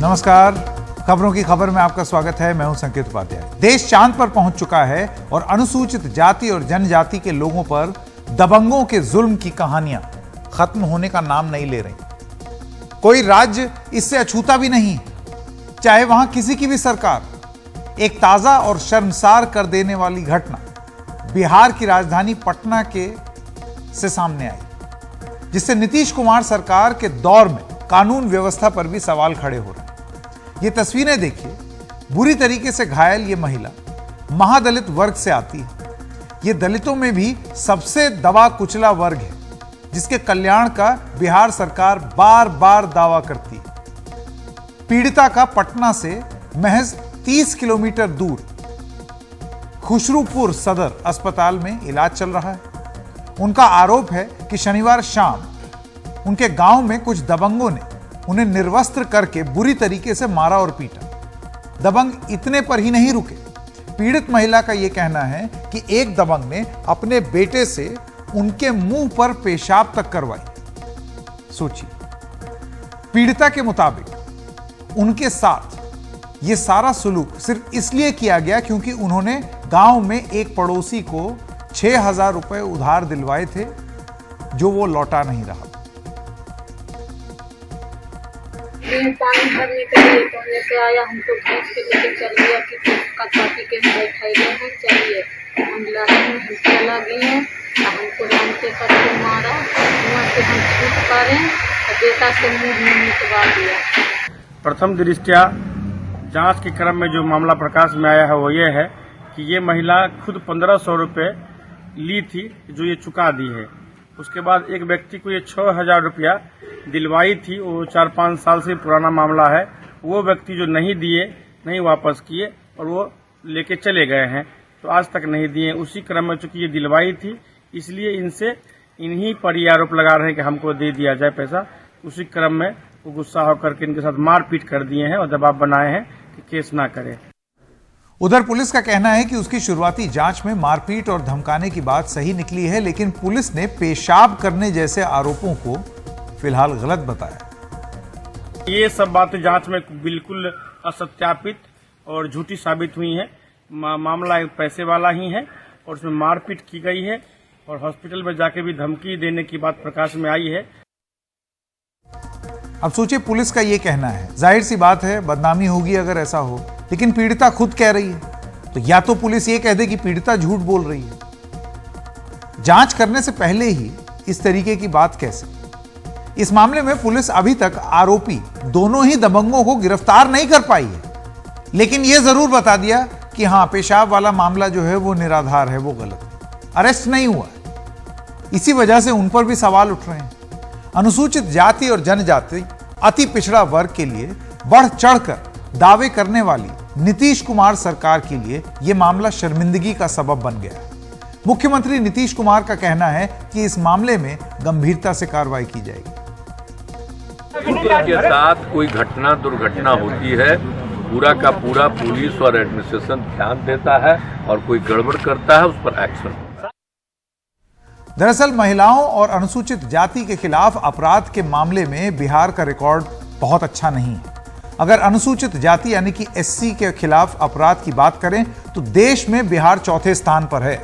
नमस्कार, खबरों की खबर में आपका स्वागत है। मैं हूं संकेत उपाध्याय। देश चांद पर पहुंच चुका है और अनुसूचित जाति और जनजाति के लोगों पर दबंगों के जुल्म की कहानियां खत्म होने का नाम नहीं ले रही। कोई राज्य इससे अछूता भी नहीं, चाहे वहां किसी की भी सरकार। एक ताजा और शर्मसार कर देने वाली घटना बिहार की राजधानी पटना से सामने आई, जिससे नीतीश कुमार सरकार के दौर में कानून व्यवस्था पर भी सवाल खड़े हो रहे हैं। ये तस्वीरें देखिए। बुरी तरीके से घायल ये महिला महादलित वर्ग से आती है। ये दलितों में भी सबसे दबा कुचला वर्ग है, जिसके कल्याण का बिहार सरकार बार बार दावा करती है। पीड़िता का पटना से महज 30 किलोमीटर दूर खुशरूपुर सदर अस्पताल में इलाज चल रहा है। उनका आरोप है कि शनिवार शाम उनके गांव में कुछ दबंगों ने उन्हें निर्वस्त्र करके बुरी तरीके से मारा और पीटा। दबंग इतने पर ही नहीं रुके। पीड़ित महिला का यह कहना है कि एक दबंग ने अपने बेटे से उनके मुंह पर पेशाब तक करवाई। सोचिए, पीड़िता के मुताबिक उनके साथ यह सारा सुलूक सिर्फ इसलिए किया गया क्योंकि उन्होंने गांव में एक पड़ोसी को 6,000 रुपए उधार दिलवाए थे, जो वो लौटा नहीं रहा। पानी भरने के लिए तो लेके आया, हमको भैंस के लेके चल गया कि का चाटी के हम बैठाए गए हैं, चलिए हम चला गए हैं। हमको जानते करके मारा, मुँह से हम छूट पारे और बेटा से मुंह में मिटवा दिया। प्रथम दृष्टया जांच के क्रम में जो मामला प्रकाश में आया है वो ये है कि ये महिला खुद 1,500 रुपये ली थी, जो ये चुका दी है। उसके बाद एक व्यक्ति को ये 6,000 रुपया दिलवाई थी, वो 4-5 साल से पुराना मामला है। वो व्यक्ति जो नहीं दिए, नहीं वापस किए और वो लेके चले गए हैं, तो आज तक नहीं दिए। उसी क्रम में चूंकि ये दिलवाई थी, इसलिए इन्हीं पर ये आरोप लगा रहे हैं कि हमको दे दिया जाए पैसा। उसी क्रम में वो गुस्सा होकर के इनके साथ मारपीट कर दिए हैं और दबाव बनाए हैं कि केस ना करें। उधर पुलिस का कहना है कि उसकी शुरुआती जांच में मारपीट और धमकाने की बात सही निकली है, लेकिन पुलिस ने पेशाब करने जैसे आरोपों को फिलहाल गलत बताया। ये सब बातें जांच में बिल्कुल असत्यापित और झूठी साबित हुई है। मामला एक पैसे वाला ही है और उसमें मारपीट की गई है और हॉस्पिटल में जाके भी धमकी देने की बात प्रकाश में आई है। अब सोचिए, पुलिस का यह कहना है, जाहिर सी बात है बदनामी होगी अगर ऐसा हो, लेकिन पीड़िता खुद कह रही है, तो या तो पुलिस ये कह दे कि पीड़िता झूठ बोल रही है। जांच करने से पहले ही इस तरीके की बात कैसे? इस मामले में पुलिस अभी तक आरोपी दोनों ही दबंगों को गिरफ्तार नहीं कर पाई है, लेकिन यह जरूर बता दिया कि हां, पेशाब वाला मामला जो है वो निराधार है, वो गलत है, अरेस्ट नहीं हुआ है। इसी वजह से उन पर भी सवाल उठ रहे हैं। अनुसूचित जाति और जनजाति अति पिछड़ा वर्ग के लिए बढ़ चढ़कर दावे करने वाली नीतीश कुमार सरकार के लिए यह मामला शर्मिंदगी का सबब बन गया है। मुख्यमंत्री नीतीश कुमार का कहना है कि इस मामले में गंभीरता से कार्रवाई की जाएगी। के साथ कोई घटना दुर्घटना होती है, पूरा का पूरा पुलिस और एडमिनिस्ट्रेशन ध्यान देता है और कोई गड़बड़ करता है उस पर एक्शन होता है। दरअसल महिलाओं और अनुसूचित जाति के खिलाफ अपराध के मामले में बिहार का रिकॉर्ड बहुत अच्छा नहीं है। अगर अनुसूचित जाति यानी कि एससी के खिलाफ अपराध की बात करें तो देश में बिहार चौथे स्थान पर है।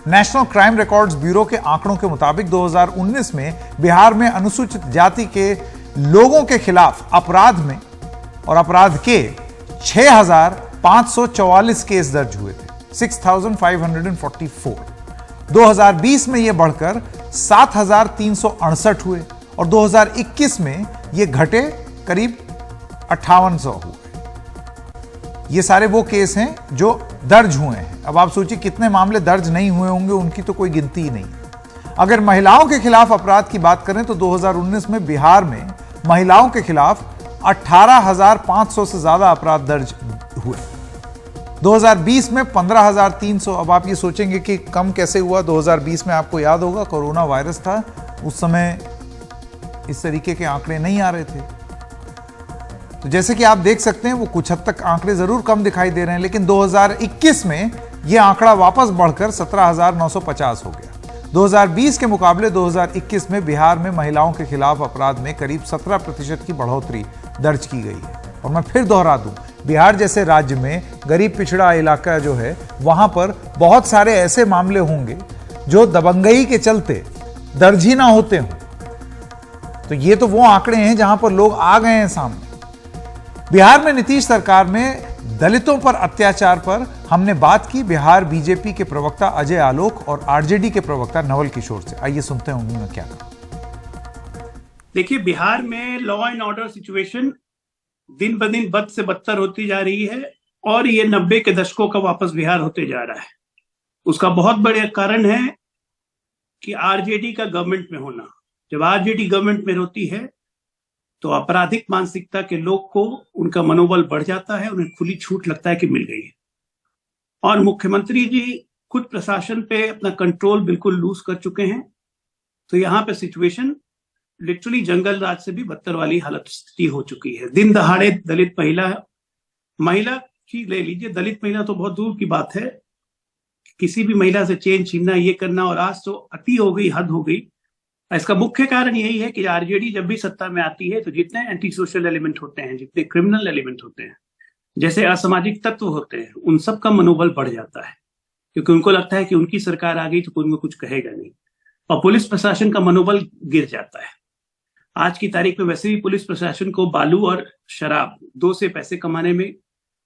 नेशनल क्राइम रिकॉर्ड्स ब्यूरो के आंकड़ों के मुताबिक 2019 में बिहार में अनुसूचित जाति के लोगों के खिलाफ अपराध के 6,544 केस दर्ज हुए थे, 6,544। 2020 में यह बढ़कर 7,368 हुए और 2021 में यह घटे करीब 5800 हुए। ये सारे वो केस हैं जो दर्ज हुए हैं। अब आप सोचिए कितने मामले दर्ज नहीं हुए होंगे, उनकी तो कोई गिनती ही नहीं। अगर महिलाओं के खिलाफ अपराध की बात करें तो 2019 में बिहार में महिलाओं के खिलाफ 18,500 से ज्यादा अपराध दर्ज हुए। 2020 में 15,300। अब आप ये सोचेंगे कि कम कैसे हुआ। 2020 में आपको याद होगा कोरोना वायरस था, उस समय इस तरीके के आंकड़े नहीं आ रहे थे। तो जैसे कि आप देख सकते हैं वो कुछ हद तक आंकड़े जरूर कम दिखाई दे रहे हैं, लेकिन 2021 में यह आंकड़ा वापस बढ़कर 17,950 हो गया। 2020 के मुकाबले 2021 में बिहार में महिलाओं के खिलाफ अपराध में करीब 17% की बढ़ोतरी दर्ज की गई है। और मैं फिर दोहरा दूं, बिहार जैसे राज्य में गरीब पिछड़ा इलाका जो है, वहां पर बहुत सारे ऐसे मामले होंगे जो दबंगई के चलते दर्ज ही ना होते हों। तो ये तो वो आंकड़े हैं जहां पर लोग आ गए हैं सामने। बिहार में नीतीश सरकार में दलितों पर अत्याचार पर हमने बात की बिहार बीजेपी के प्रवक्ता अजय आलोक और आरजेडी के प्रवक्ता नवल किशोर से। आइए सुनते हैं उन्होंने क्या कहा। देखिए, बिहार में लॉ एंड ऑर्डर सिचुएशन दिन ब दिन बद से बदतर होती जा रही है और ये 90 के दशकों का वापस बिहार होते जा रहा है। उसका बहुत बड़ा कारण है कि आरजेडी का गवर्नमेंट में होना। जब आरजेडी गवर्नमेंट में होती है तो आपराधिक मानसिकता के लोग को उनका मनोबल बढ़ जाता है, उन्हें खुली छूट लगता है कि मिल गई है। और मुख्यमंत्री जी खुद प्रशासन पे अपना कंट्रोल बिल्कुल लूज कर चुके हैं। तो यहाँ पे सिचुएशन लिटरली जंगल राज से भी बदतर वाली हालत स्थिति हो चुकी है। दिन दहाड़े दलित महिला की ले लीजिए, दलित महिला तो बहुत दूर की बात है, किसी भी महिला से चेन छीनना, ये करना, और आज तो अति हो गई, हद हो गई। इसका मुख्य कारण यही है कि आरजेडी जब भी सत्ता में आती है तो जितने एंटी सोशल एलिमेंट होते हैं, जितने क्रिमिनल एलिमेंट होते हैं, जैसे असामाजिक तत्व होते हैं, उन सब का मनोबल बढ़ जाता है, क्योंकि उनको लगता है कि उनकी सरकार आ गई तो कोई उनको कुछ कहेगा नहीं, और पुलिस प्रशासन का मनोबल गिर जाता है। आज की तारीख में वैसे भी पुलिस प्रशासन को बालू और शराब दो से पैसे कमाने में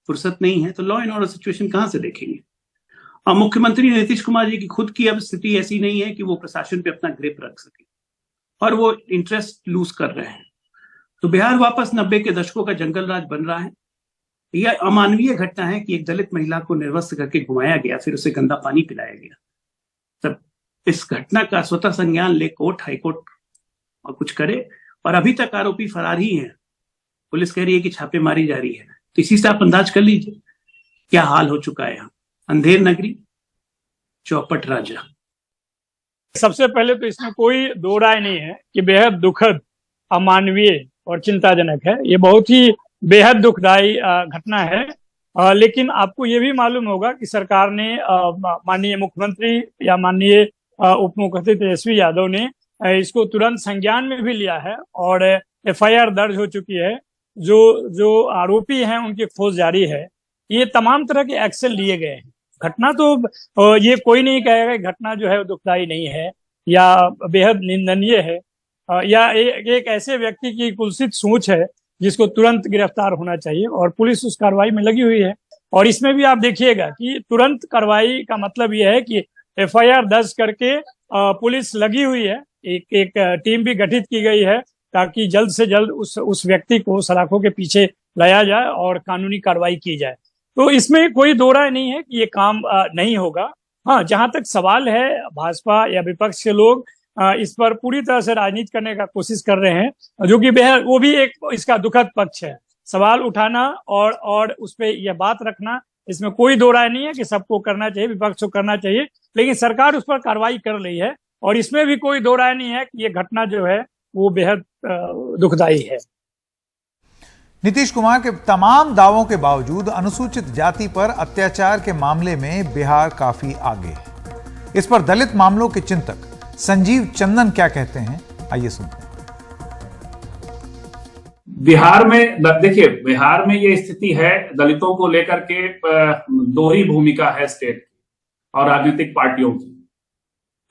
फुर्सत नहीं है, तो लॉ एंड ऑर्डर सिचुएशन कहां से देखेंगे। और मुख्यमंत्री नीतीश कुमार जी की खुद की अब स्थिति ऐसी नहीं है कि वो प्रशासन पे अपना ग्रिप रख सके, और वो इंटरेस्ट लूज कर रहे हैं। तो बिहार वापस 90 के दशकों का जंगल राज बन रहा है। यह अमानवीय घटना है कि एक दलित महिला को निर्वस्त्र करके घुमाया गया, फिर उसे गंदा पानी पिलाया गया। तब इस घटना का स्वतः संज्ञान ले कोर्ट, हाईकोर्ट और कुछ करे, और अभी तक आरोपी फरार ही हैं। पुलिस कह रही है कि छापेमारी जारी है। तो इसी से आप अंदाज कर लीजिए क्या हाल हो चुका है यहाँ। अंधेर नगरी, चौपट राजा। सबसे पहले तो इसमें कोई दो राय नहीं है कि बेहद दुखद, अमानवीय और चिंताजनक है। ये बहुत ही बेहद दुखदायी घटना है। लेकिन आपको ये भी मालूम होगा कि सरकार ने, माननीय मुख्यमंत्री या माननीय उप मुख्यमंत्री तेजस्वी यादव ने इसको तुरंत संज्ञान में भी लिया है और एफआईआर दर्ज हो चुकी है। जो आरोपी हैं उनकी खोज जारी है। ये तमाम तरह के एक्शन लिए गए हैं। घटना तो ये कोई नहीं कहेगा कि घटना जो है दुखदायी नहीं है या बेहद निंदनीय है, या एक ऐसे व्यक्ति की कुत्सित सोच है जिसको तुरंत गिरफ्तार होना चाहिए, और पुलिस उस कार्रवाई में लगी हुई है। और इसमें भी आप देखिएगा कि तुरंत कार्रवाई का मतलब यह है कि एफआईआर दर्ज करके पुलिस लगी हुई है। एक टीम भी गठित की गई है ताकि जल्द से जल्द उस व्यक्ति को सलाखों के पीछे लाया जाए और कानूनी कार्रवाई की जाए। तो इसमें कोई दो राय नहीं है कि ये काम नहीं होगा। हाँ, जहां तक सवाल है, भाजपा या विपक्ष के लोग इस पर पूरी तरह से राजनीति करने का कोशिश कर रहे हैं, जो कि बेहद, वो भी एक इसका दुखद पक्ष है। सवाल उठाना और उस पर यह बात रखना, इसमें कोई दो राय नहीं है कि सबको करना चाहिए, विपक्ष को करना चाहिए, लेकिन सरकार उस पर कार्रवाई कर रही है। और इसमें भी कोई दो राय नहीं है कि ये घटना जो है वो बेहद दुखदायी है। नीतीश कुमार के तमाम दावों के बावजूद अनुसूचित जाति पर अत्याचार के मामले में बिहार काफी आगे है। इस पर दलित मामलों के चिंतक संजीव चंदन क्या कहते हैं, आइए सुनते हैं। बिहार में देखिए, बिहार में ये स्थिति है, दलितों को लेकर के दोहरी भूमिका है स्टेट और राजनीतिक पार्टियों की।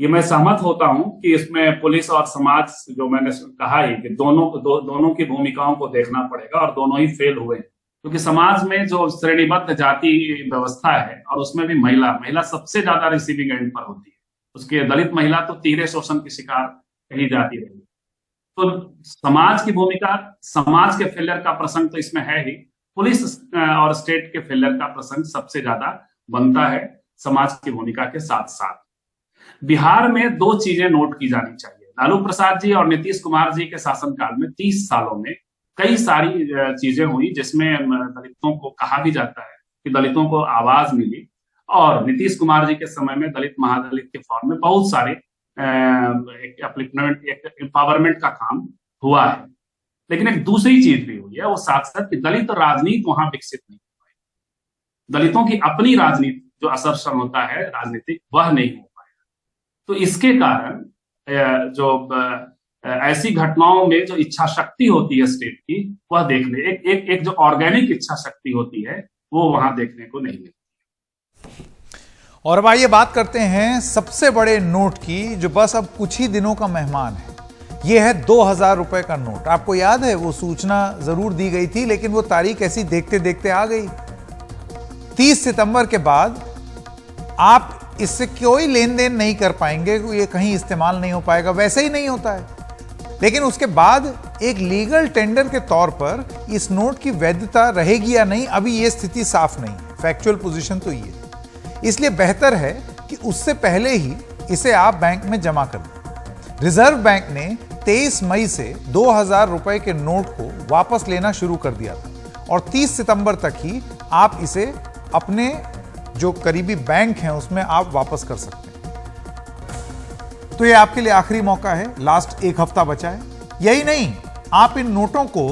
ये मैं सहमत होता हूं कि इसमें पुलिस और समाज, जो मैंने कहा ही कि दोनों की भूमिकाओं को देखना पड़ेगा, और दोनों ही फेल हुए, क्योंकि समाज में जो श्रेणीबद्ध जाति व्यवस्था है और उसमें भी महिला सबसे ज्यादा रिसीविंग एंड पर होती है। उसके दलित महिला तो तीव्र शोषण की शिकार कही जाती रही। तो समाज की भूमिका, समाज के फेलियर का प्रसंग तो इसमें है ही, पुलिस और स्टेट के फेलियर का प्रसंग सबसे ज्यादा बनता है समाज की भूमिका के साथ साथ। बिहार में दो चीजें नोट की जानी चाहिए। लालू प्रसाद जी और नीतीश कुमार जी के शासनकाल में 30 सालों में कई सारी चीजें हुई जिसमें दलितों को कहा भी जाता है कि दलितों को आवाज मिली, और नीतीश कुमार जी के समय में दलित महादलित के फॉर्म में बहुत सारे एम्पावरमेंट का काम हुआ है। लेकिन एक दूसरी चीज भी हुई है, वो साथ साथ कि दलित राजनीति वहां विकसित नहीं हो पाई। दलितों की अपनी राजनीति, जो असरसर होता है राजनीतिक, वह नहीं हो पाया। तो इसके कारण जो ऐसी घटनाओं में जो इच्छा शक्ति होती है स्टेट की, वह देखने एक जो ऑर्गेनिक इच्छा शक्ति होती है वो वहां देखने को नहीं मिलती। और अब आइए बात करते हैं सबसे बड़े नोट की, जो बस अब कुछ ही दिनों का मेहमान है। यह है 2000 रुपए का नोट। आपको याद है, वो सूचना जरूर दी गई थी, लेकिन वो तारीख ऐसी देखते देखते आ गई। 30 सितंबर के बाद आप इससे कोई लेन देन नहीं कर पाएंगे, ये कहीं इस्तेमाल नहीं हो पाएगा, वैसे ही नहीं होता है। लेकिन उसके बाद एक लीगल टेंडर के तौर पर इस नोट की वैधता रहेगी या नहीं, अभी यह स्थिति साफ नहीं है। फैक्चुअल पोजीशन तो ये, इसलिए बेहतर है कि उससे पहले ही इसे आप बैंक में जमा कर दें। रिजर्व बैंक ने 23 मई से 2000 रुपए के नोट को वापस लेना शुरू कर दिया था और 30 सितंबर तक ही आप इसे अपने जो करीबी बैंक हैं उसमें आप वापस कर सकते हैं। तो ये आपके लिए आखिरी मौका है, लास्ट एक हफ्ता बचा है। यही नहीं, आप इन नोटों को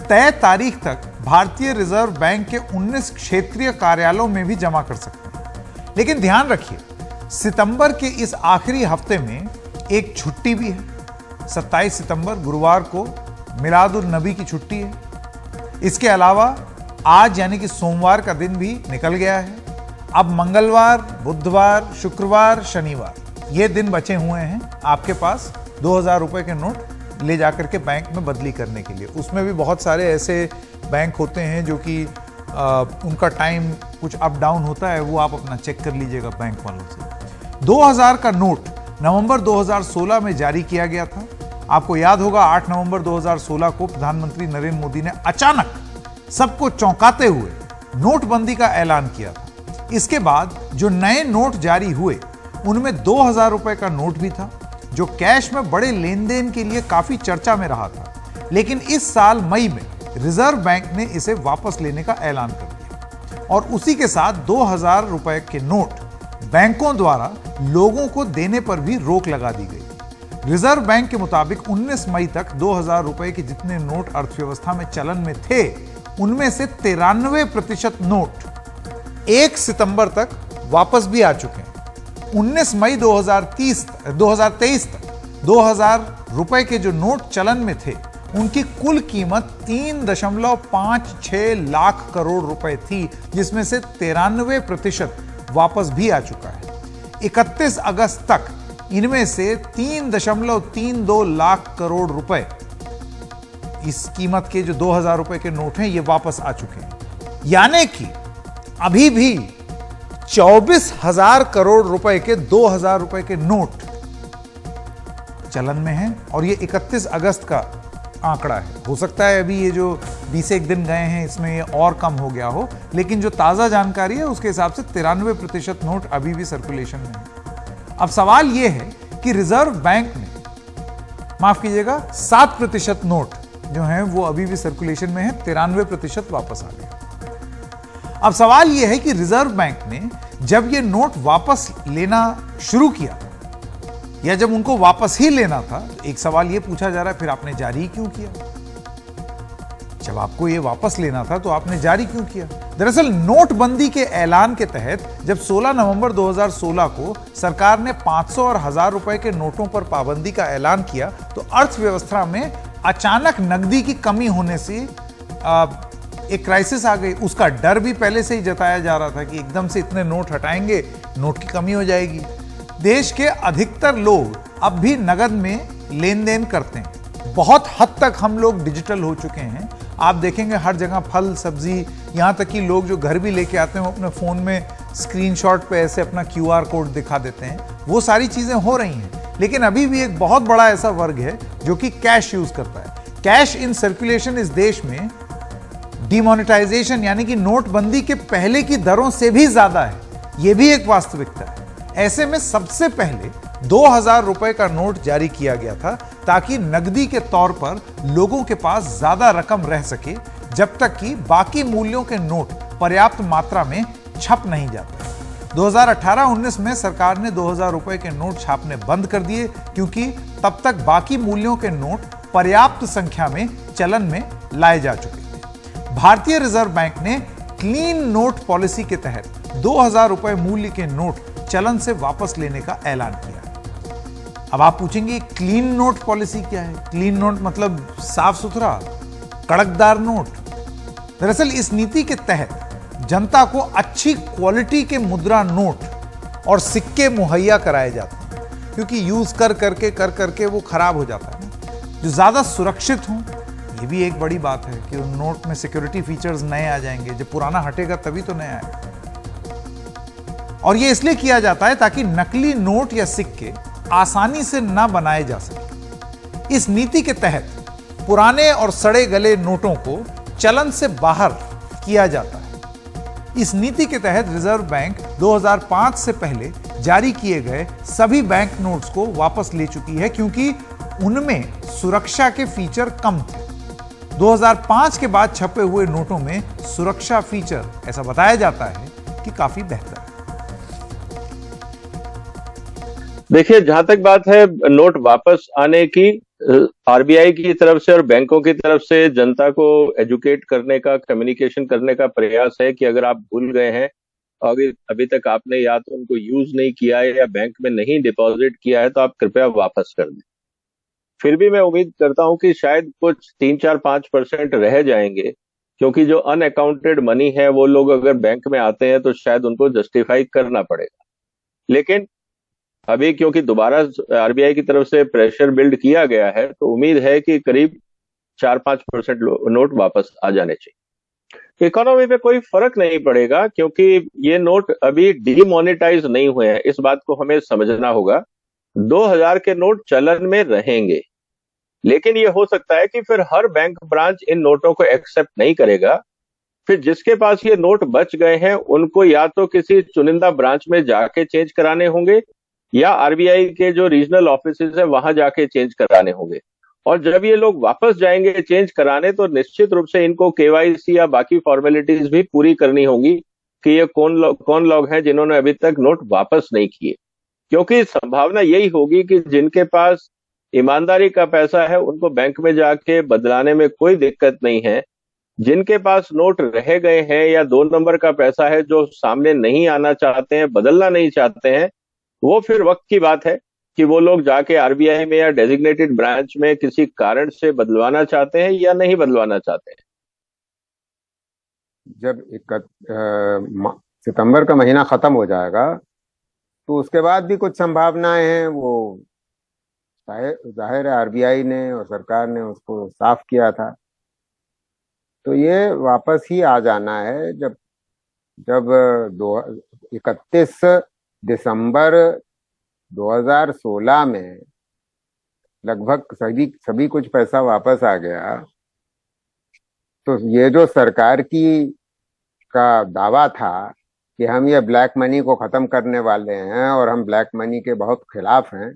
तय तारीख तक भारतीय रिजर्व बैंक के 19 क्षेत्रीय कार्यालयों में भी जमा कर सकते हैं। लेकिन ध्यान रखिए, सितंबर के इस आखिरी हफ्ते में एक छुट्टी भी है। 27 सितंबर गुरुवार को मिलादुन नबी की छुट्टी है। इसके अलावा आज यानी कि सोमवार का दिन भी निकल गया है। अब मंगलवार, बुधवार, शुक्रवार, शनिवार, ये दिन बचे हुए हैं आपके पास 2000 रुपए के नोट ले जाकर के बैंक में बदली करने के लिए। उसमें भी बहुत सारे ऐसे बैंक होते हैं जो कि उनका टाइम कुछ अप डाउन होता है, वो आप अपना चेक कर लीजिएगा बैंक वालों से। 2000 का नोट नवंबर 2016 में जारी किया गया था। आपको याद होगा, 8 नवंबर 2016 को प्रधानमंत्री नरेंद्र मोदी ने अचानक सबको चौंकाते हुए नोटबंदी का ऐलान किया था। इसके बाद जो नए नोट जारी हुए उनमें 2000 रुपए का नोट भी था, जो कैश में बड़े लेन देन के लिए काफी चर्चा में रहा था। लेकिन इस साल मई में रिजर्व बैंक ने इसे वापस लेने का ऐलान कर दिया और उसी के साथ 2000 रुपए के नोट बैंकों द्वारा लोगों को देने पर भी रोक लगा दी गई। रिजर्व बैंक के मुताबिक 19 मई तक 2000 रुपए के जितने नोट अर्थव्यवस्था में चलन में थे, उनमें से 93% नोट 1 सितंबर तक वापस भी आ चुके हैं। 19 मई 2023 तक 2000 रुपए के जो नोट चलन में थे, उनकी कुल कीमत 3.56 लाख करोड़ रुपए थी, जिसमें से 93% वापस भी आ चुका है। 31 अगस्त तक इनमें से 3.32 लाख करोड़ रुपए इस कीमत के जो 2000 रुपए के नोट हैं, ये वापस आ चुके हैं। यानी कि अभी भी 24,000 करोड़ रुपए के 2000 रुपए के नोट चलन में हैं और ये 31 अगस्त का आंकड़ा है। हो सकता है अभी ये जो 20 दिन गए हैं इसमें ये और कम हो गया हो, लेकिन जो ताजा जानकारी है उसके हिसाब से 93% नोट अभी भी सर्कुलेशन में है। अब सवाल ये है कि रिजर्व बैंक ने, माफ कीजिएगा, 7% नोट जो हैं वो अभी भी सर्कुलेशन में है, 93% वापस आ गए। अब सवाल यह है कि रिजर्व बैंक ने जब ये नोट वापस लेना शुरू किया या जब उनको वापस ही लेना था, तो एक सवाल यह पूछा जा रहा है, फिर आपने जारी क्यों किया? जब आपको ये वापस लेना था तो आपने जारी क्यों किया? दरअसल नोटबंदी के ऐलान के तहत जब 16 नवंबर 2016 को सरकार ने 500 और 1000 रुपए के नोटों पर पाबंदी का ऐलान किया, तो अर्थव्यवस्था में अचानक नकदी की कमी होने से एक क्राइसिस आ गई। उसका डर भी पहले से ही जताया जा रहा था कि एकदम से इतने नोट हटाएंगे, नोट की कमी हो जाएगी। देश के अधिकतर लोग अब भी नगद में लेन देन करते हैं। बहुत हद तक हम लोग डिजिटल हो चुके हैं। आप देखेंगे हर जगह फल, सब्जी, यहां तक कि लोग जो घर भी लेके आते हैं वो अपने फोन में स्क्रीनशॉट पे ऐसे अपना QR कोड दिखा देते हैं। वो सारी चीजें हो रही हैं, लेकिन अभी भी एक बहुत बड़ा ऐसा वर्ग है जो कि कैश यूज करता है। कैश इन सर्कुलेशन इस देश में डिमोनेटाइजेशन यानी कि नोटबंदी के पहले की दरों से भी ज्यादा है। यह भी एक वास्तविकता है। ऐसे में सबसे पहले 2000 रुपए का नोट जारी किया गया था ताकि नकदी के तौर पर लोगों के पास ज्यादा रकम रह सके, जब तक कि बाकी मूल्यों के नोट पर्याप्त मात्रा में छप नहीं जाते। 2018-19 में सरकार ने 2000 रुपए के नोट छापने बंद कर दिए, क्योंकि तब तक बाकी मूल्यों के नोट पर्याप्त संख्या में चलन में लाए जा चुके थे। भारतीय रिजर्व बैंक ने क्लीन नोट पॉलिसी के तहत 2000 रुपए मूल्य के नोट चलन से वापस लेने का ऐलान किया। अब आप पूछेंगे क्लीन नोट पॉलिसी क्या है? क्लीन नोट मतलब साफ सुथरा, कड़कदार नोट। दरअसल इस नीति के तहत जनता को अच्छी क्वालिटी के मुद्रा नोट और सिक्के मुहैया कराए जाते हैं, क्योंकि यूज कर करके वो खराब हो जाता है ना। जो ज्यादा सुरक्षित हों, ये भी एक बड़ी बात है कि उन नोट में सिक्योरिटी फीचर्स नए आ जाएंगे। जब पुराना हटेगा तभी तो नया आएगा। और ये इसलिए किया जाता है ताकि नकली नोट या सिक्के आसानी से ना बनाए जा सके। इस नीति के तहत पुराने और सड़े गले नोटों को चलन से बाहर किया जाता है। इस नीति के तहत रिजर्व बैंक 2005 से पहले जारी किए गए सभी बैंक नोट्स को वापस ले चुकी है, क्योंकि उनमें सुरक्षा के फीचर कम थे। 2005 के बाद छपे हुए नोटों में सुरक्षा फीचर, ऐसा बताया जाता है कि काफी बेहतर है। देखिए, जहां तक बात है नोट वापस आने की, आरबीआई की तरफ से और बैंकों की तरफ से जनता को एजुकेट करने का, कम्युनिकेशन करने का प्रयास है कि अगर आप भूल गए हैं, अभी तक आपने या तो उनको यूज नहीं किया है या बैंक में नहीं डिपॉजिट किया है, तो आप कृपया वापस कर दें। फिर भी मैं उम्मीद करता हूं कि शायद कुछ 3-4-5% रह जाएंगे, क्योंकि जो अनअकाउंटेड मनी है वो लोग अगर बैंक में आते हैं तो शायद उनको जस्टिफाई करना पड़ेगा। लेकिन अभी क्योंकि दोबारा आरबीआई की तरफ से प्रेशर बिल्ड किया गया है, तो उम्मीद है कि करीब 4-5% नोट वापस आ जाने चाहिए। इकोनॉमी पे कोई फर्क नहीं पड़ेगा, क्योंकि ये नोट अभी डीमोनेटाइज नहीं हुए हैं। इस बात को हमें समझना होगा। 2000 के नोट चलन में रहेंगे, लेकिन ये हो सकता है कि फिर हर बैंक ब्रांच इन नोटों को एक्सेप्ट नहीं करेगा। फिर जिसके पास ये नोट बच गए हैं, उनको या तो किसी चुनिंदा ब्रांच में जाके चेंज कराने होंगे, या आरबीआई के जो रीजनल ऑफिसेज है वहां जाके चेंज कराने होंगे। और जब ये लोग वापस जाएंगे चेंज कराने, तो निश्चित रूप से इनको केवाईसी या बाकी फॉर्मेलिटीज भी पूरी करनी होगी कि ये कौन लोग हैं जिन्होंने अभी तक नोट वापस नहीं किए। क्योंकि संभावना यही होगी कि जिनके पास ईमानदारी का पैसा है उनको बैंक में जाके बदलाने में कोई दिक्कत नहीं है। जिनके पास नोट रह गए हैं या 2 नंबर का पैसा है, जो सामने नहीं आना चाहते हैं, बदलना नहीं चाहते हैं, वो फिर वक्त की बात है कि वो लोग जाके आरबीआई में या डेजिग्नेटेड ब्रांच में किसी कारण से बदलवाना चाहते हैं या नहीं बदलवाना चाहते हैं। जब सितंबर का महीना खत्म हो जाएगा तो उसके बाद भी कुछ संभावनाएं हैं। वो जाहिर है आरबीआई ने और सरकार ने उसको साफ किया था, तो ये वापस ही आ जाना है। जब 31 दिसंबर 2016 में लगभग सभी कुछ पैसा वापस आ गया, तो ये जो सरकार का दावा था कि हम ये ब्लैक मनी को खत्म करने वाले हैं और हम ब्लैक मनी के बहुत खिलाफ हैं,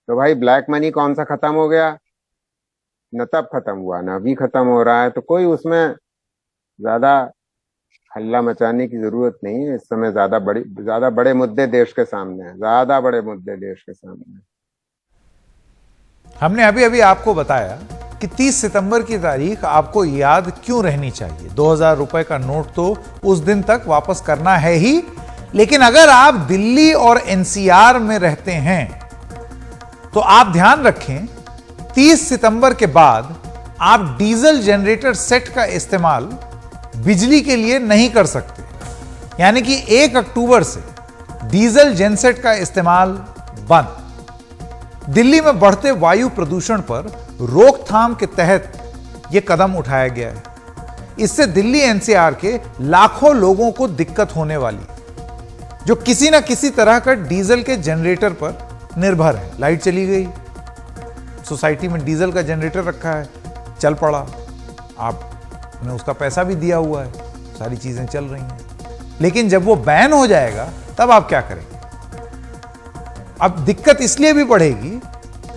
तो भाई ब्लैक मनी कौन सा खत्म हो गया? न तब खत्म हुआ, न अभी खत्म हो रहा है। तो कोई उसमें ज्यादा हल्ला मचाने की जरूरत नहीं है। इस समय ज्यादा बड़े मुद्दे देश के सामने हैं, ज्यादा बड़े मुद्दे देश के सामने हैं। हमने अभी आपको बताया कि 30 सितंबर की तारीख आपको याद क्यों रहनी चाहिए। 2000 रुपए का नोट तो उस दिन तक वापस करना है ही, लेकिन अगर आप दिल्ली और एनसीआर में रहते हैं तो आप ध्यान रखें, 30 सितंबर के बाद आप डीजल जनरेटर सेट का इस्तेमाल बिजली के लिए नहीं कर सकते। यानी कि 1 अक्टूबर से डीजल जेनसेट का इस्तेमाल बंद। दिल्ली में बढ़ते वायु प्रदूषण पर रोकथाम के तहत यह कदम उठाया गया है। इससे दिल्ली एनसीआर के लाखों लोगों को दिक्कत होने वाली, जो किसी ना किसी तरह का डीजल के जनरेटर पर निर्भर है। लाइट चली गई, सोसाइटी में डीजल का जनरेटर रखा है, चल पड़ा, आपने उसका पैसा भी दिया हुआ है, सारी चीजें चल रही हैं। लेकिन जब वो बैन हो जाएगा तब आप क्या करेंगे? अब दिक्कत इसलिए भी बढ़ेगी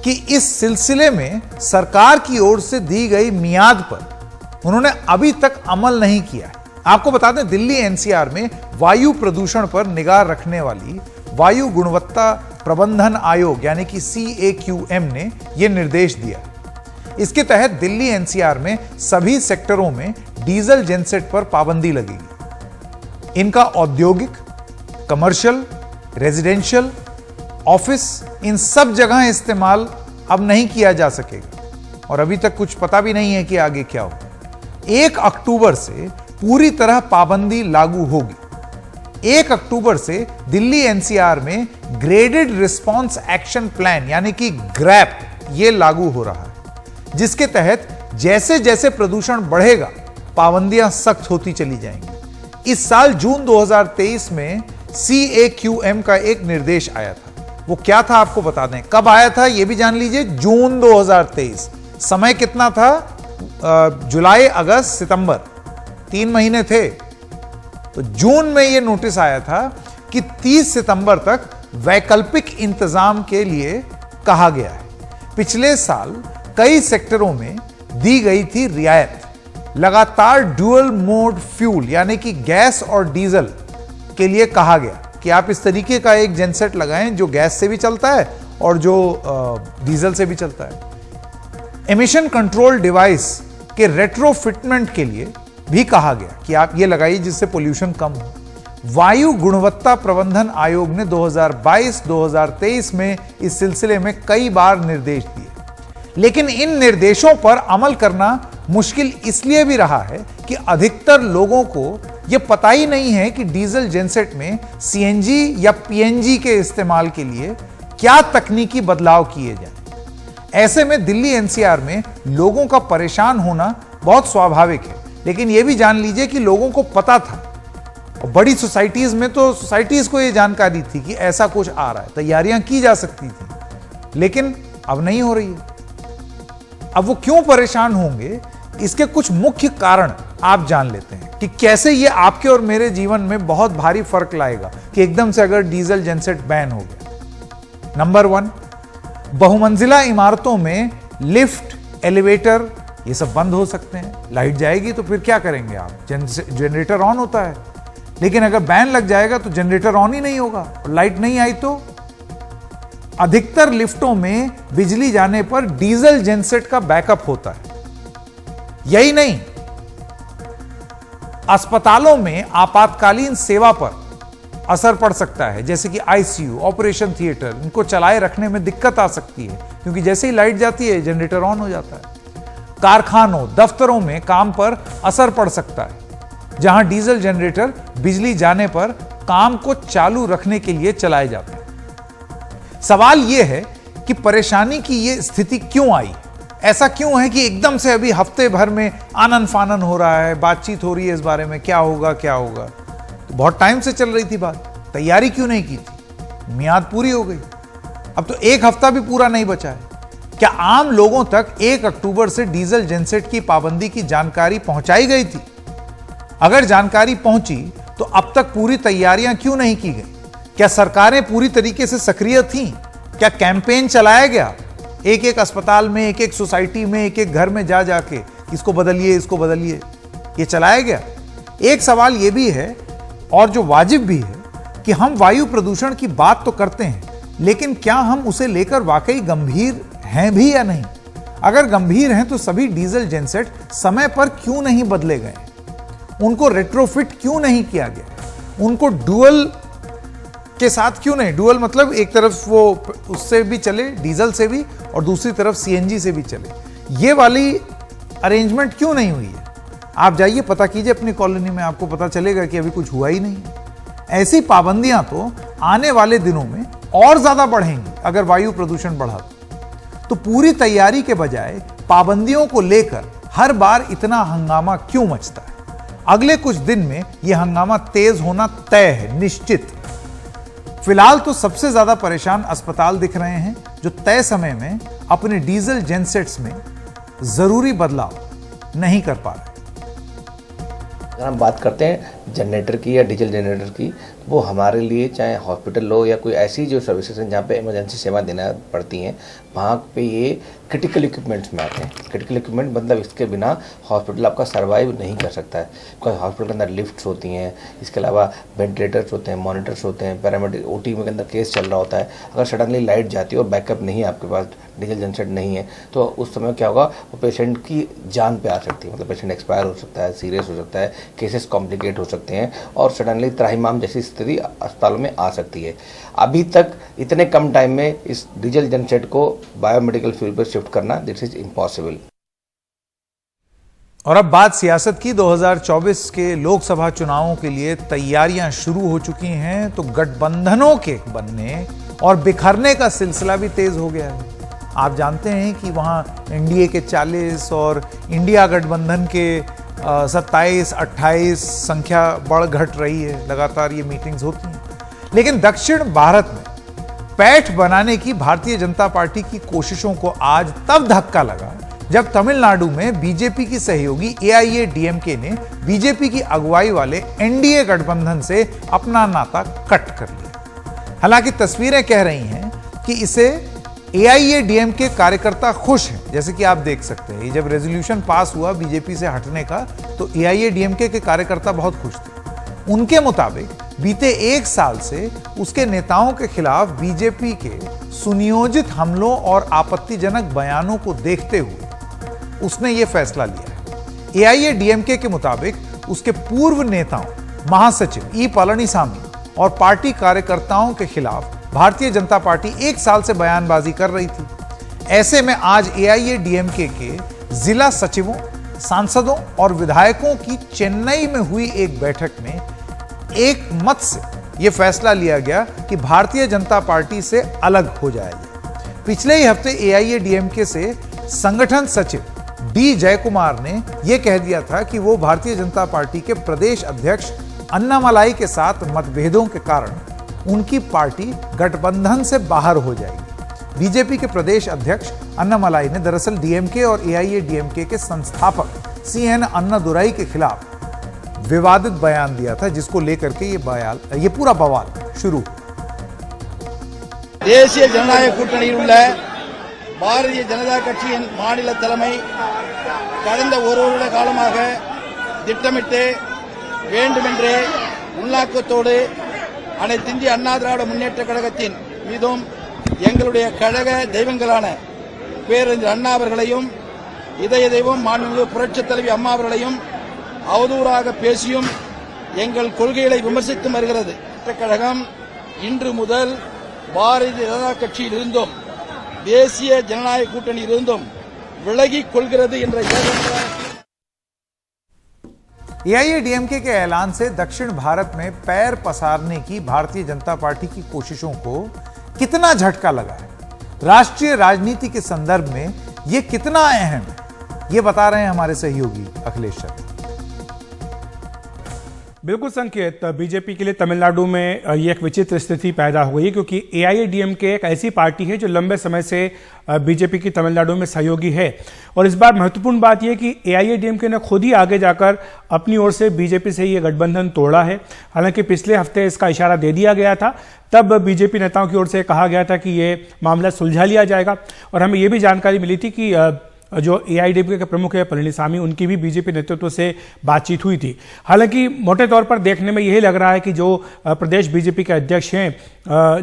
कि इस सिलसिले में सरकार की ओर से दी गई मियाद पर उन्होंने अभी तक अमल नहीं किया है। आपको बता दें, दिल्ली एनसीआर में वायु प्रदूषण पर निगाह रखने वाली वायु गुणवत्ता प्रबंधन आयोग यानी कि CAQM ने यह निर्देश दिया। इसके तहत दिल्ली एनसीआर में सभी सेक्टरों में डीजल जेनसेट पर पाबंदी लगेगी। इनका औद्योगिक, कमर्शियल, रेजिडेंशियल ऑफिस, इन सब जगह इस्तेमाल अब नहीं किया जा सकेगा और अभी तक कुछ पता भी नहीं है कि आगे क्या हो। 1 अक्टूबर से पूरी तरह पाबंदी लागू होगी। 1 अक्टूबर से दिल्ली एनसीआर में ग्रेडेड रिस्पॉन्स एक्शन प्लान यानी कि ग्रैप ये लागू हो रहा है, जिसके तहत जैसे जैसे प्रदूषण बढ़ेगा पाबंदियां सख्त होती चली जाएंगी। इस साल जून 2023 में CAQM का एक निर्देश आया था। वो क्या था आपको बता दें, कब आया था ये भी जान लीजिए, जून 2023। समय कितना था, जुलाई, अगस्त, सितंबर, 3 महीने थे। तो जून में यह नोटिस आया था कि 30 सितंबर तक वैकल्पिक इंतजाम के लिए कहा गया है। पिछले साल कई सेक्टरों में दी गई थी रियायत। लगातार ड्यूअल मोड फ्यूल यानी कि गैस और डीजल के लिए कहा गया कि आप इस तरीके का एक जेनसेट लगाएं जो गैस से भी चलता है और जो डीजल से भी चलता है। एमिशन कंट्रोल डिवाइस के रेट्रोफिटमेंट के लिए भी कहा गया कि आप ये लगाइए जिससे पोल्यूशन कम हो। वायु गुणवत्ता प्रबंधन आयोग ने 2022-2023 में इस सिलसिले में कई बार निर्देश दिए, लेकिन इन निर्देशों पर अमल करना मुश्किल इसलिए भी रहा है कि अधिकतर लोगों को यह पता ही नहीं है कि डीजल जेनसेट में CNG या PNG के इस्तेमाल के लिए क्या तकनीकी बदलाव किए जाएं। ऐसे में दिल्ली NCR में लोगों का परेशान होना बहुत स्वाभाविक है, लेकिन यह भी जान लीजिए कि लोगों को पता था और बड़ी सोसाइटीज में तो सोसाइटीज को यह जानकारी थी कि ऐसा कुछ आ रहा है, तैयारियां की जा सकती थी, लेकिन अब नहीं हो रही है। अब वो क्यों परेशान होंगे, इसके कुछ मुख्य कारण आप जान लेते हैं कि कैसे ये आपके और मेरे जीवन में बहुत भारी फर्क लाएगा कि एकदम से अगर डीजल जेनसेट बैन हो गया। नंबर 1, बहुमंजिला इमारतों में लिफ्ट, एलिवेटर ये सब बंद हो सकते हैं। लाइट जाएगी तो फिर क्या करेंगे आप, जनरेटर ऑन होता है, लेकिन अगर बैन लग जाएगा तो जनरेटर ऑन ही नहीं होगा और लाइट नहीं आई तो। अधिकतर लिफ्टों में बिजली जाने पर डीजल जेनसेट का बैकअप होता है। यही नहीं, अस्पतालों में आपातकालीन सेवा पर असर पड़ सकता है, जैसे कि ICU, ऑपरेशन थिएटर, इनको चलाए रखने में दिक्कत आ सकती है क्योंकि जैसे ही लाइट जाती है जनरेटर ऑन हो जाता है। कारखानों, दफ्तरों में काम पर असर पड़ सकता है, जहां डीजल जनरेटर बिजली जाने पर काम को चालू रखने के लिए चलाए जाते हैं। सवाल यह है कि परेशानी की यह स्थिति क्यों आई, ऐसा क्यों है कि एकदम से अभी हफ्ते भर में आनन फानन हो रहा है, बातचीत हो रही है इस बारे में क्या होगा क्या होगा। तो बहुत टाइम से चल रही थी बात, तैयारी क्यों नहीं की थी, मियाद पूरी हो गई, अब तो 1 हफ्ता भी पूरा नहीं बचा है। क्या आम लोगों तक 1 अक्टूबर से डीजल जेनसेट की पाबंदी की जानकारी पहुंचाई गई थी? अगर जानकारी पहुंची तो अब तक पूरी तैयारियां क्यों नहीं की गई? क्या सरकारें पूरी तरीके से सक्रिय थीं? क्या कैंपेन चलाया गया? एक एक अस्पताल में, एक एक सोसाइटी में, एक एक घर में जा जाके इसको बदलिए, इसको बदलिए, ये चलाया गया? एक सवाल ये भी है और जो वाजिब भी है कि हम वायु प्रदूषण की बात तो करते हैं, लेकिन क्या हम उसे लेकर वाकई गंभीर हैं भी या नहीं? अगर गंभीर हैं तो सभी डीजल जेनसेट समय पर क्यों नहीं बदले गए? उनको रेट्रोफिट क्यों नहीं किया गया? उनको डुअल के साथ क्यों नहीं, डुअल मतलब एक तरफ वो उससे भी चले डीजल से भी और दूसरी तरफ CNG से भी चले, ये वाली अरेंजमेंट क्यों नहीं हुई है? आप जाइए पता कीजिए अपनी कॉलोनी में, आपको पता चलेगा कि अभी कुछ हुआ ही नहीं है। ऐसी पाबंदियां तो आने वाले दिनों में और ज्यादा बढ़ेंगी अगर वायु प्रदूषण बढ़ा तो पूरी तैयारी के बजाय पाबंदियों को लेकर हर बार इतना हंगामा क्यों मचता है? अगले कुछ दिन में यह हंगामा तेज होना तय है, निश्चित। फिलहाल तो सबसे ज्यादा परेशान अस्पताल दिख रहे हैं जो तय समय में अपने डीजल जेनसेट्स में जरूरी बदलाव नहीं कर पा रहे। अगर हम बात करते हैं जनरेटर की या डीजल जनरेटर की, वो हमारे लिए चाहे हॉस्पिटल हो या कोई ऐसी जो सर्विसेज हैं जहाँ पे इमरजेंसी सेवा देना पड़ती हैं, वहाँ पे ये क्रिटिकल इक्विपमेंट्स में आते हैं। क्रिटिकल इक्विपमेंट मतलब इसके बिना हॉस्पिटल आपका सर्वाइव नहीं कर सकता है, बिकॉज हॉस्पिटल के अंदर लिफ्ट्स होती हैं, इसके अलावा वेंटिलेटर्स होते हैं, मॉनिटर्स होते हैं, पैरामेडिक ओटी में के अंदर केस चल रहा होता है। अगर सडनली लाइट जाती है और बैकअप नहीं है, आपके पास डीजल जनरेटर नहीं है, तो उस समय क्या होगा, वो पेशेंट की जान पे आ सकती है, मतलब पेशेंट एक्सपायर हो सकता है, सीरियस हो सकता है, केसेस कॉम्प्लिकेट हो सकते हैं और सडनली त्राहिमाम जैसी स्थिति अस्पतालों में आ सकती है। अभी तक इतने कम टाइम में इस डीजल जनरेटर को बायोमेडिकल फ्यूल पर शिफ्ट करना, दिस इज इम्पॉसिबल। और अब बात सियासत की। 2024 के लोकसभा चुनावों के लिए तैयारियां शुरू हो चुकी हैं, तो गठबंधनों के बनने और बिखरने का सिलसिला भी तेज हो गया है। आप जानते हैं कि वहां एनडीए के 40 और इंडिया गठबंधन के 27-28 संख्या बढ़ घट रही है, लगातार ये मीटिंग्स होती हैं। लेकिन दक्षिण भारत में पैठ बनाने की भारतीय जनता पार्टी की कोशिशों को आज तब धक्का लगा जब तमिलनाडु में बीजेपी की सहयोगी एआईएडीएमके ने बीजेपी की अगुवाई वाले एनडीए गठबंधन से अपना नाता कट कर लिया। हालांकि तस्वीरें कह रही हैं कि इसे एआईएडीएमके कार्यकर्ता खुश हैं, जैसे कि आप देख सकते हैं। जब रेजोल्यूशन पास हुआ बीजेपी से हटने का, तो एआईएडीएमके के कार्यकर्ता बहुत खुश थे। उनके मुताबिक बीते 1 साल से उसके नेताओं के खिलाफ बीजेपी के सुनियोजित हमलों और आपत्तिजनक बयानों को देखते हुए उसने ये फैसला लिया है। एआईएडीएमके के मुताबिक उसके पूर्व नेताओं महासचिव ई पलनीसामी और पार्टी कार्यकर्ताओं के खिलाफ भारतीय जनता पार्टी 1 साल से बयानबाजी कर रही थी। ऐसे में आज एआईएडीएमके के जिला सचिवों, सांसदों और विधायकों की चेन्नई में हुई एक बैठक में एक मत से यह फैसला लिया गया कि भारतीय जनता पार्टी से अलग हो जाएगी। पिछले ही हफ्ते एआईएडीएमके से संगठन सचिव डी जयकुमार ने यह कह दिया था कि वो भारतीय जनता पार्टी के प्रदेश अध्यक्ष अन्नामलाई के साथ मतभेदों के कारण उनकी पार्टी गठबंधन से बाहर हो जाएगी। बीजेपी के प्रदेश अध्यक्ष अन्नामलाई ने दरअसल डीएमके और एआईएडीएमके के संस्थापक सीएन अन्नादुराई के खिलाफ विवादित बयान दिया था, जिसको लेकर के ये पूरा बवाल शुरू। தேசிய ஜனநாயக கூட்டணியில் உள்ள பாரதிய ஜனதா கட்சியின் மாநில தலைமை கடந்த ஒரு வருட காலமாக திட்டமிட்டு வேண்டுமென்றே உள்நோக்கத்தோடு அனைத்து இந்திய அண்ணா திராவிட முன்னேற்ற கழகத்தின் மீதும் எங்களுடைய கழக தெய்வங்களான பேரறிஞர் அண்ணா அவர்களையும் இதய தெய்வம் மாண்புமிகு புரட்சித் தலைவி அம்மா அவர்களையும் அவதூறாக பேசியும் எங்கள் கொள்கைகளை விமர்சித்து வருகிறது. கழகம் இன்று முதல் பாரதிய ஜனதா கட்சியில் இருந்தும் தேசிய ஜனநாயக கூட்டணியில் இருந்தும் விலகிக் கொள்கிறது என்ற एआईएडीएमके के ऐलान से दक्षिण भारत में पैर पसारने की भारतीय जनता पार्टी की कोशिशों को कितना झटका लगा है, राष्ट्रीय राजनीति के संदर्भ में यह कितना अहम है, यह बता रहे हैं हमारे सहयोगी अखिलेश शर्मा। बिल्कुल संकेत, बीजेपी के लिए तमिलनाडु में ये एक विचित्र स्थिति पैदा हो गई, क्योंकि एआईएडीएमके एक ऐसी पार्टी है जो लंबे समय से बीजेपी की तमिलनाडु में सहयोगी है। और इस बार महत्वपूर्ण बात यह कि एआईएडीएमके ने खुद ही आगे जाकर अपनी ओर से बीजेपी से ये गठबंधन तोड़ा है। हालांकि पिछले हफ्ते इसका इशारा दे दिया गया था, तब बीजेपी नेताओं की ओर से कहा गया था कि ये मामला सुलझा लिया जाएगा। और हमें ये भी जानकारी मिली थी कि जो एआईएडीएमके के प्रमुख है पलनीसामी, उनकी भी बीजेपी नेतृत्व से बातचीत हुई थी। हालांकि मोटे तौर पर देखने में यही लग रहा है कि जो प्रदेश बीजेपी के अध्यक्ष हैं,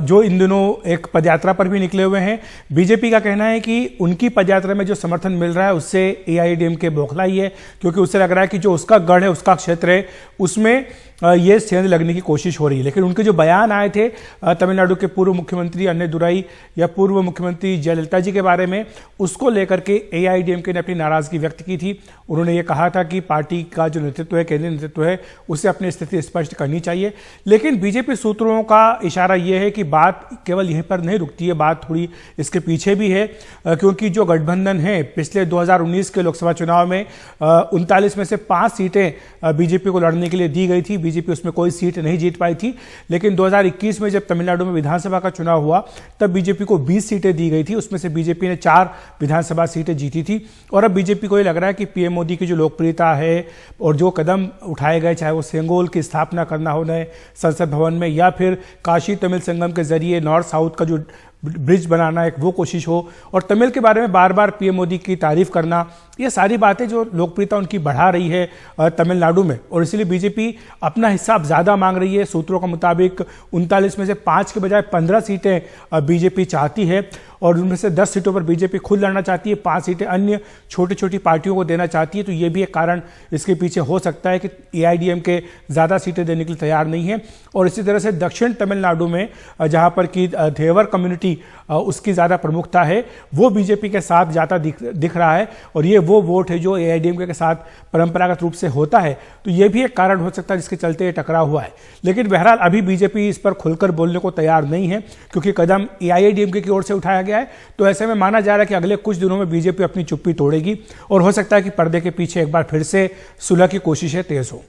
जो इन दिनों एक पदयात्रा पर भी निकले हुए हैं, बीजेपी का कहना है कि उनकी पदयात्रा में जो समर्थन मिल रहा है उससे एआईएडीएमके बौखला ही है, क्योंकि उससे लग रहा है कि जो उसका गढ़ है, उसका क्षेत्र है, उसमें ये सेंध लगने की कोशिश हो रही है। लेकिन उनके जो बयान आए थे तमिलनाडु के पूर्व मुख्यमंत्री अन्नादुराई या पूर्व मुख्यमंत्री जयललिता जी के बारे में, उसको लेकर के एआईएडीएमके ने अपनी नाराजगी व्यक्त की थी। उन्होंने ये कहा था कि पार्टी का जो नेतृत्व है, केंद्रीय नेतृत्व है, उसे अपनी स्थिति स्पष्ट करनी चाहिए। लेकिन बीजेपी सूत्रों का इशारा यह है कि बात केवल यहीं पर नहीं रुकती है, बात थोड़ी इसके पीछे भी है, क्योंकि जो गठबंधन है पिछले 2019 के लोकसभा चुनाव में 39 में से 5 सीटें बीजेपी को लड़ने के लिए दी गई थी। बीजेपी उसमें कोई सीट नहीं जीत पाई थी। लेकिन 2021 में जब तमिलनाडु में विधानसभा का चुनाव हुआ, तब बीजेपी को 20 सीटें दी गई थी। उसमें से बीजेपी ने 4 विधानसभा सीटें जीती थी। और अब बीजेपी को ये लग रहा है कि पीएम मोदी की जो लोकप्रियता है और जो कदम उठाए गए, चाहे वो सेंगोल की स्थापना करना हो नए संसद भवन में, या फिर काशी तमिल संगम के जरिए नॉर्थ साउथ का जो ब्रिज बनाना एक वो कोशिश हो, और तमिल के बारे में बार बार पीएम मोदी की तारीफ करना, ये सारी बातें जो लोकप्रियता उनकी बढ़ा रही है तमिलनाडु में, और इसीलिए बीजेपी अपना हिस्सा ज़्यादा मांग रही है। सूत्रों के मुताबिक 39 में से 5 के बजाय 15 सीटें बीजेपी चाहती है, और उनमें से 10 सीटों पर बीजेपी खुद लड़ना चाहती है, 5 सीटें अन्य छोटी छोटी पार्टियों को देना चाहती है। तो ये भी एक कारण इसके पीछे हो सकता है कि एआईएडीएमके ज़्यादा सीटें देने के लिए तैयार नहीं है। और इसी तरह से दक्षिण तमिलनाडु में जहाँ पर कि धेवर कम्युनिटी उसकी ज़्यादा प्रमुखता है, वो बीजेपी के साथ ज़्यादा दिख रहा है, और ये वो वोट है जो एआईएडीएमके के साथ परंपरागत रूप से होता है। तो ये भी एक कारण हो सकता है जिसके चलते ये टकराव हुआ है। लेकिन बहरहाल अभी बीजेपी इस पर खुलकर बोलने को तैयार नहीं है, क्योंकि कदम एआईएडीएमके की ओर से उठाया गया है। तो ऐसे में माना जा रहा है कि अगले कुछ दिनों में बीजेपी अपनी चुप्पी तोड़ेगी, और हो सकता है कि पर्दे के पीछे एक बार फिर से सुलह की कोशिशें तेज हो।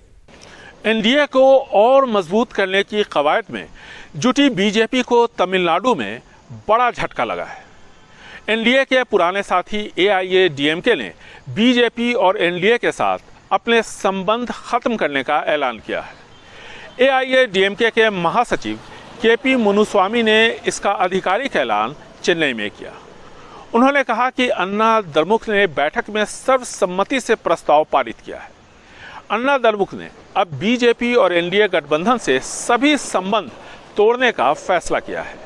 एनडीए को और मजबूत करने की कवायद में जुटी बीजेपी को तमिलनाडु में बड़ा झटका लगा है। एनडीए के पुराने साथी एआईएडीएमके ने बीजेपी और एनडीए के साथ अपने संबंध खत्म करने का ऐलान किया है। एआईएडीएमके के महासचिव केपी मुनुस्वामी ने इसका आधिकारिक ऐलान चेन्नई में किया। उन्होंने कहा कि अन्ना द्रमुक ने बैठक में सर्वसम्मति से प्रस्ताव पारित किया है। अन्ना द्रमुक ने अब बीजेपी और एनडीए गठबंधन से सभी संबंध तोड़ने का फैसला किया है।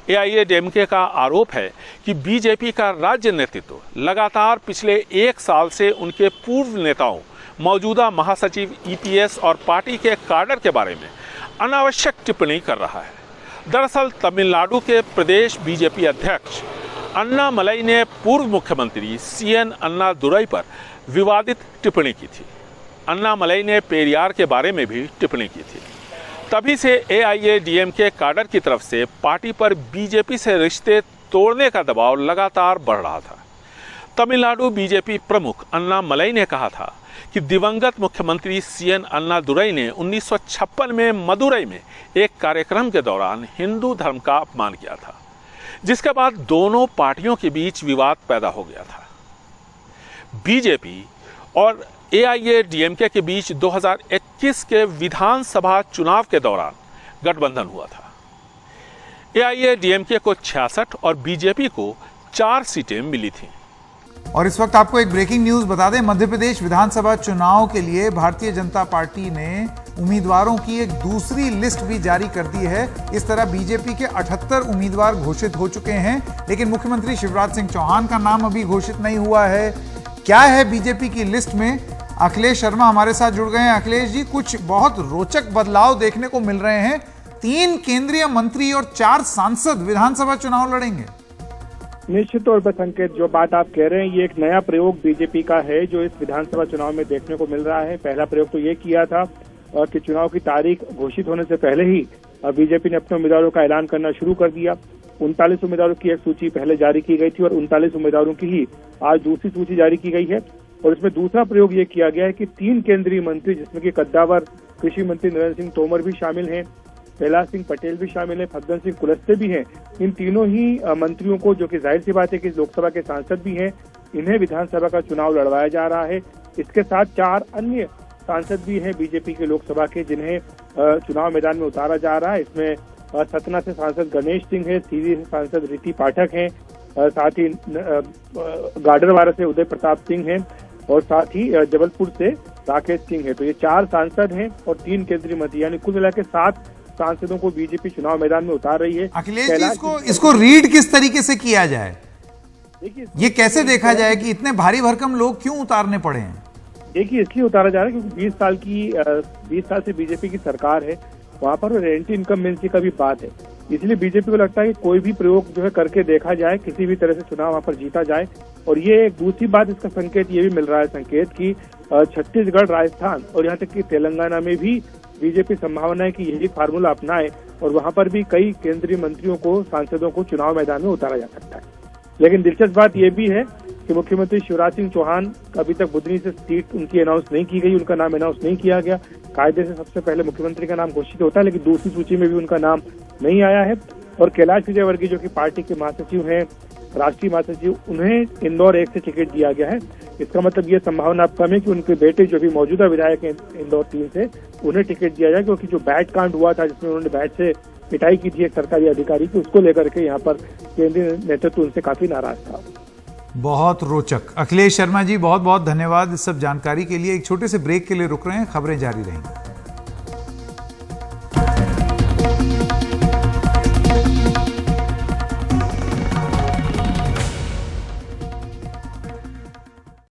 एआईएडीएमके का आरोप है कि बीजेपी का राज्य नेतृत्व लगातार पिछले 1 साल से उनके पूर्व नेताओं, मौजूदा महासचिव ईपीएस और पार्टी के काडर के बारे में अनावश्यक टिप्पणी कर रहा है। दरअसल तमिलनाडु के प्रदेश बीजेपी अध्यक्ष अन्नामलई ने पूर्व मुख्यमंत्री सीएन अन्नादुरई पर विवादित टिप्पणी की थी। अन्नामलई ने पेरियार के बारे में भी टिप्पणी की थी। तभी से एआईएडीएमके काडर की तरफ से पार्टी पर बीजेपी से रिश्ते तोड़ने का दबाव लगातार बढ़ रहा था। तमिलनाडु बीजेपी प्रमुख अन्नामलई ने कहा था कि दिवंगत मुख्यमंत्री सीएन अन्नादुरई ने 1956 में मदुरई में एक कार्यक्रम के दौरान हिंदू धर्म का अपमान किया था, जिसके बाद दोनों पार्टियों के बीच विवाद पैदा हो गया था। बीजेपी और एआईएडीएमके के बीच 2021 के विधानसभा चुनाव के दौरान गठबंधन हुआ था। एआईएडीएमके को 66 और बीजेपी को 4 सीटें मिली थीं। और इस वक्त आपको एक ब्रेकिंग न्यूज बता दें, मध्य प्रदेश विधानसभा चुनाव के लिए भारतीय जनता पार्टी ने उम्मीदवारों की एक दूसरी लिस्ट भी जारी कर दी है। इस तरह बीजेपी के 78 उम्मीदवार घोषित हो चुके हैं, लेकिन मुख्यमंत्री शिवराज सिंह चौहान का नाम अभी घोषित नहीं हुआ है। क्या है बीजेपी की लिस्ट में? अखिलेश शर्मा हमारे साथ जुड़ गए हैं। अखिलेश जी, कुछ बहुत रोचक बदलाव देखने को मिल रहे हैं। 3 केंद्रीय मंत्री और 4 सांसद विधानसभा चुनाव लड़ेंगे। निश्चित तौर पर संकेत, जो बात आप कह रहे हैं, ये एक नया प्रयोग बीजेपी का है जो इस विधानसभा चुनाव में देखने को मिल रहा है। पहला प्रयोग तो ये किया था कि चुनाव की तारीख घोषित होने से पहले ही बीजेपी ने अपने उम्मीदवारों का ऐलान करना शुरू कर दिया। 39 उम्मीदवारों की एक सूची पहले जारी की गई थी और 39 उम्मीदवारों की ही आज दूसरी सूची जारी की गई है। और इसमें दूसरा प्रयोग ये किया गया है कि 3 केंद्रीय मंत्री, जिसमें कि कद्दावर कृषि मंत्री नरेंद्र सिंह तोमर भी शामिल हैं, कैलाश सिंह पटेल भी शामिल है, फग्गन सिंह कुलस्ते भी हैं। इन तीनों ही मंत्रियों को, जो कि जाहिर सी बात है कि लोकसभा के सांसद भी हैं, इन्हें विधानसभा का चुनाव लड़वाया जा रहा है। इसके साथ 4 अन्य सांसद भी हैं बीजेपी के लोकसभा के, जिन्हें चुनाव मैदान में उतारा जा रहा है। इसमें सतना से सांसद गणेश सिंह है, सीधी से सांसद रीति पाठक हैं, साथ ही गाडरवारा से उदय प्रताप सिंह हैं, और साथ ही जबलपुर से राकेश सिंह है। तो ये 4 सांसद हैं और 3 केंद्रीय मंत्री, यानी कुल मिला के 7 सांसदों को बीजेपी चुनाव मैदान में उतार रही है। अखिलेश जी, इसको रीड किस तरीके से किया जाए? देखिए, ये कैसे देखा जाए कि इतने भारी भरकम लोग क्यों उतारने पड़े हैं? देखिए, इसलिए उतारा जा रहा है क्योंकि 20 साल से बीजेपी की सरकार है, वहाँ पर एंटी इनकम्बेंसी का भी बात है। इसलिए बीजेपी को लगता है कि कोई भी प्रयोग जो है करके देखा जाए, किसी भी तरह से चुनाव वहाँ पर जीता जाए। और ये एक दूसरी बात, इसका संकेत ये भी मिल रहा है संकेत कि छत्तीसगढ़, राजस्थान और यहाँ तक कि तेलंगाना में भी बीजेपी संभावना है कि यही फार्मूला अपनाए और वहाँ पर भी कई केंद्रीय मंत्रियों को, सांसदों को चुनाव मैदान में उतारा जा सकता है। लेकिन दिलचस्प बात यह भी है कि मुख्यमंत्री शिवराज सिंह चौहान अभी तक बुधनी से सीट उनकी अनाउंस नहीं की गई, उनका नाम अनाउंस नहीं किया गया। कायदे से सबसे पहले मुख्यमंत्री का नाम घोषित होता है, लेकिन दूसरी सूची में भी उनका नाम नहीं आया है। और कैलाश विजयवर्गीय, जो कि पार्टी के महासचिव हैं, राष्ट्रीय महासचिव, उन्हें इंदौर 1 से टिकट दिया गया है। इसका मतलब ये संभावना अब कम है कि उनके बेटे, जो भी मौजूदा विधायक हैं इंदौर 3 से, उन्हें टिकट दिया जाए, क्योंकि जो बैट कांड हुआ था जिसमें उन्होंने बैट से पिटाई की थी एक सरकारी अधिकारी की, उसको लेकर के यहाँ पर केंद्रीय नेतृत्व उनसे काफी नाराज था। बहुत रोचक। अखिलेश शर्मा जी बहुत बहुत धन्यवाद इस सब जानकारी के लिए। एक छोटे से ब्रेक के लिए रुक रहे हैं, खबरें जारी रहेंगी।